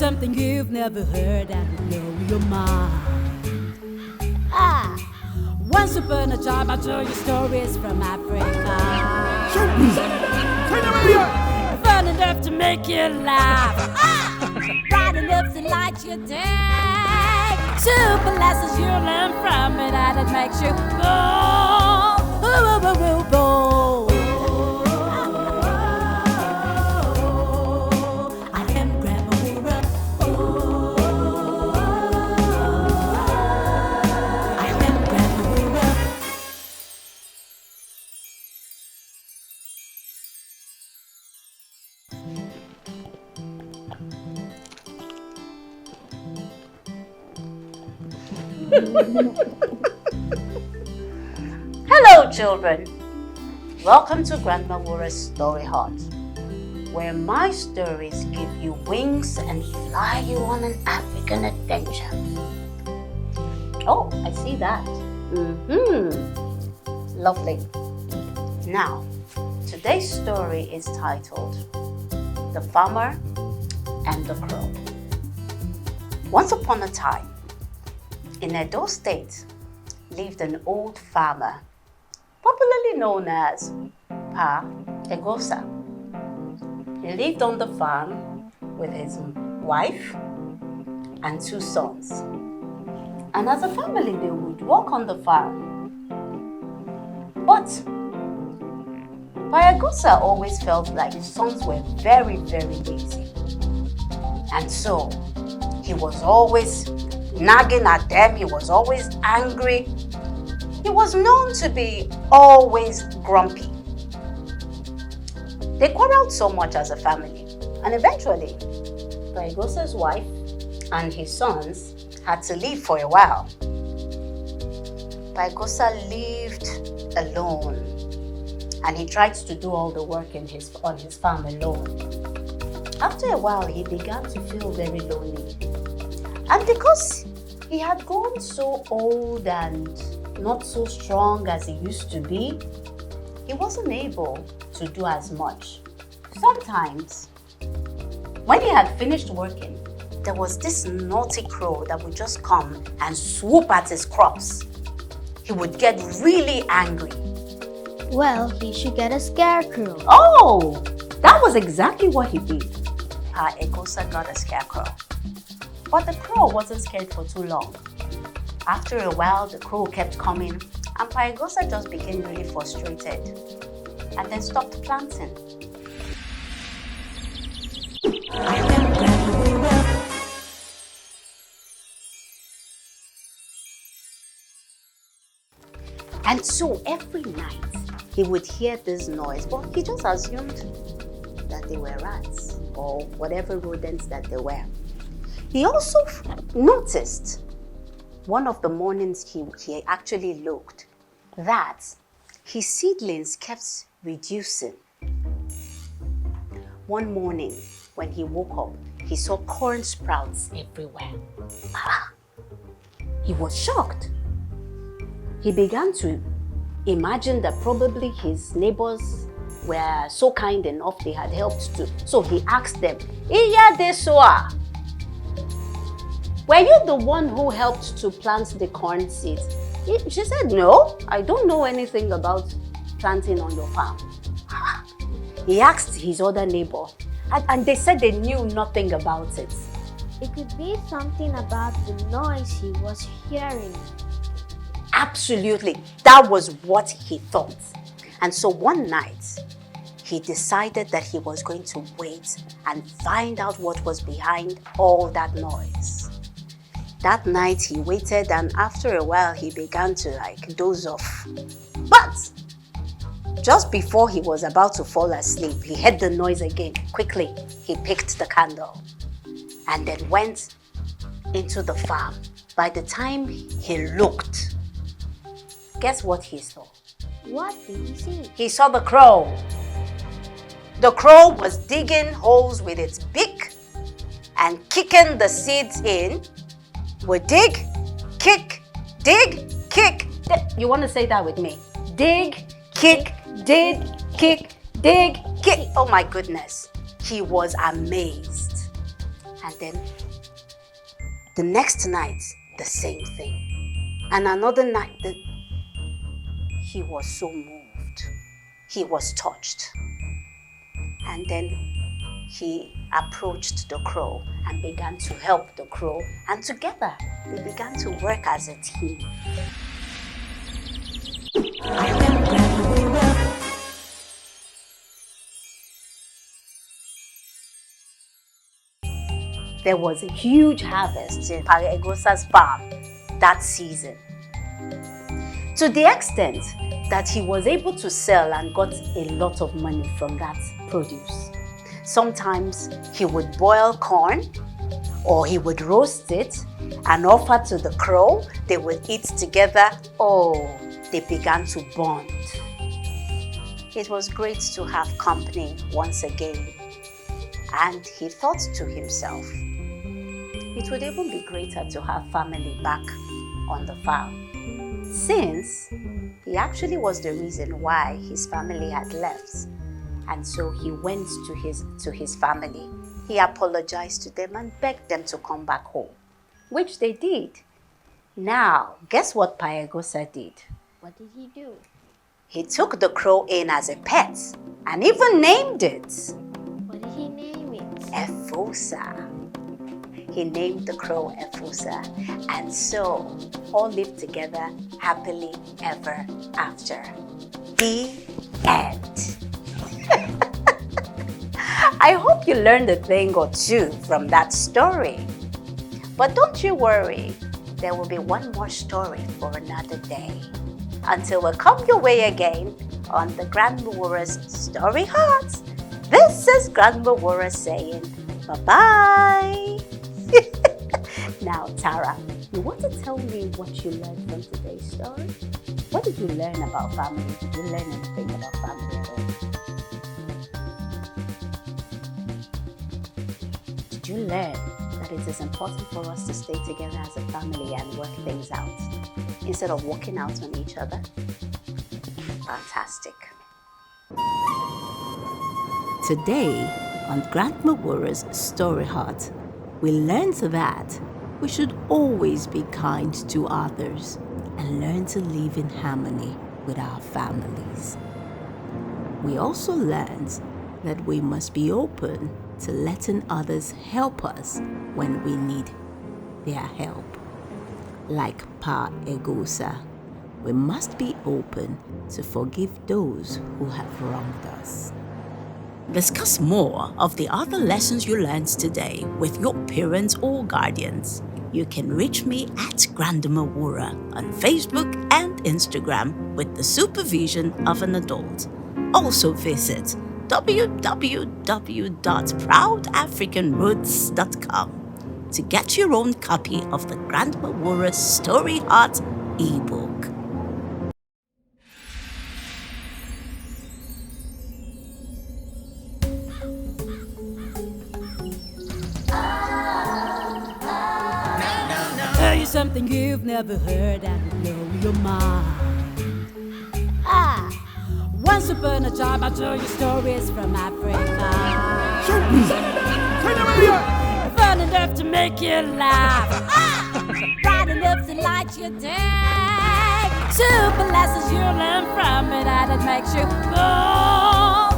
something you've never heard and blow your mind. Once upon a time, I told you stories from Africa. Fun enough to make you laugh. Bright enough to light your day. Super lessons you learn from it, and it makes you go. Hello children, welcome to Grandma Wura's Story Hut, where my stories give you wings and fly you on an African adventure. Oh, I see that. Lovely. Now, today's story is titled The Farmer and the Crow. Once upon a time, in Edo State, lived an old farmer, popularly known as Pa Eghosa. He lived on the farm with his wife and 2 sons. And as a family, they would work on the farm. But Pa Eghosa always felt like his sons were very, very lazy. And so, he was always nagging at them, he was always angry. He was known to be always grumpy. They quarreled so much as a family, and eventually, Eghosa's wife and his sons had to leave for a while. Eghosa lived alone, and he tried to do all the work on his farm alone. After a while, he began to feel very lonely. And because he had grown so old and not so strong as he used to be, he wasn't able to do as much. Sometimes, when he had finished working, there was this naughty crow that would just come and swoop at his crops. He would get really angry. Well, he should get a scarecrow. Oh, that was exactly what he did. Eghosa got a scarecrow. But the crow wasn't scared for too long. After a while, the crow kept coming, and Eghosa just became really frustrated and then stopped planting. And so every night, he would hear this noise, but he just assumed that they were rats or whatever rodents that they were. He also noticed one of the mornings he actually looked that his seedlings kept reducing. One morning when he woke up, he saw corn sprouts everywhere. He was shocked. He began to imagine that probably his neighbors were so kind enough they had helped too. So he asked them, "Iya desoa, were you the one who helped to plant the corn seeds?" She said, "No, I don't know anything about planting on your farm." He asked his other neighbor, and they said they knew nothing about it. It could be something about the noise he was hearing. Absolutely, that was what he thought. And so one night, he decided that he was going to wait and find out what was behind all that noise. That night he waited, and after a while he began to doze off. But just before he was about to fall asleep, he heard the noise again. Quickly, he picked the candle and then went into the farm. By the time he looked, guess what he saw? What did he see? He saw the crow. The crow was digging holes with its beak and kicking the seeds in. Would dig, kick, dig, kick. You want to say that with me? Dig, kick, dig, kick, dig, kick. Oh my goodness. He was amazed. And then the next night, the same thing. And another night, he was so moved. He was touched. And then he approached the crow and began to help the crow. And together, they began to work as a team. There was a huge harvest in Eghosa's farm that season, to the extent that he was able to sell and got a lot of money from that produce. Sometimes he would boil corn or he would roast it and offer to the crow. They would eat together. Oh, they began to bond. It was great to have company once again. And he thought to himself, it would even be greater to have family back on the farm, since he actually was the reason why his family had left. And so he went to his family. He apologized to them and begged them to come back home, which they did. Now, guess what Eghosa did? What did he do? He took the crow in as a pet and even named it. What did he name it? Eghosa. He named the crow Eghosa, and so all lived together happily ever after. The end. I hope you learned a thing or two from that story. But don't you worry, there will be one more story for another day. Until we come your way again on the Grandma Wura's Story Heart. This is Grandma Wura saying bye-bye. Now, Tara, you want to tell me what you learned from today's story? What did you learn about family? Did you learn anything about family at all? Did you learn that it is important for us to stay together as a family and work things out instead of walking out on each other? Fantastic. Today on Grandma Wura's Story Heart, we learned that we should always be kind to others and learn to live in harmony with our families. We also learned that we must be open to letting others help us when we need their help. Like Eghosa, we must be open to forgive those who have wronged us. Discuss more of the other lessons you learned today with your parents or guardians. You can reach me at Grandma Wura on Facebook and Instagram with the supervision of an adult. Also visit www.proudafricanroots.com to get your own copy of the Grandma Wura Story Heart ebook. Tell you something you've never heard that will blow your mind. Once upon a time, I told you stories from Africa. Fun enough to make you laugh. Bright enough to light your day. Super lessons you learn from it, and it makes you go.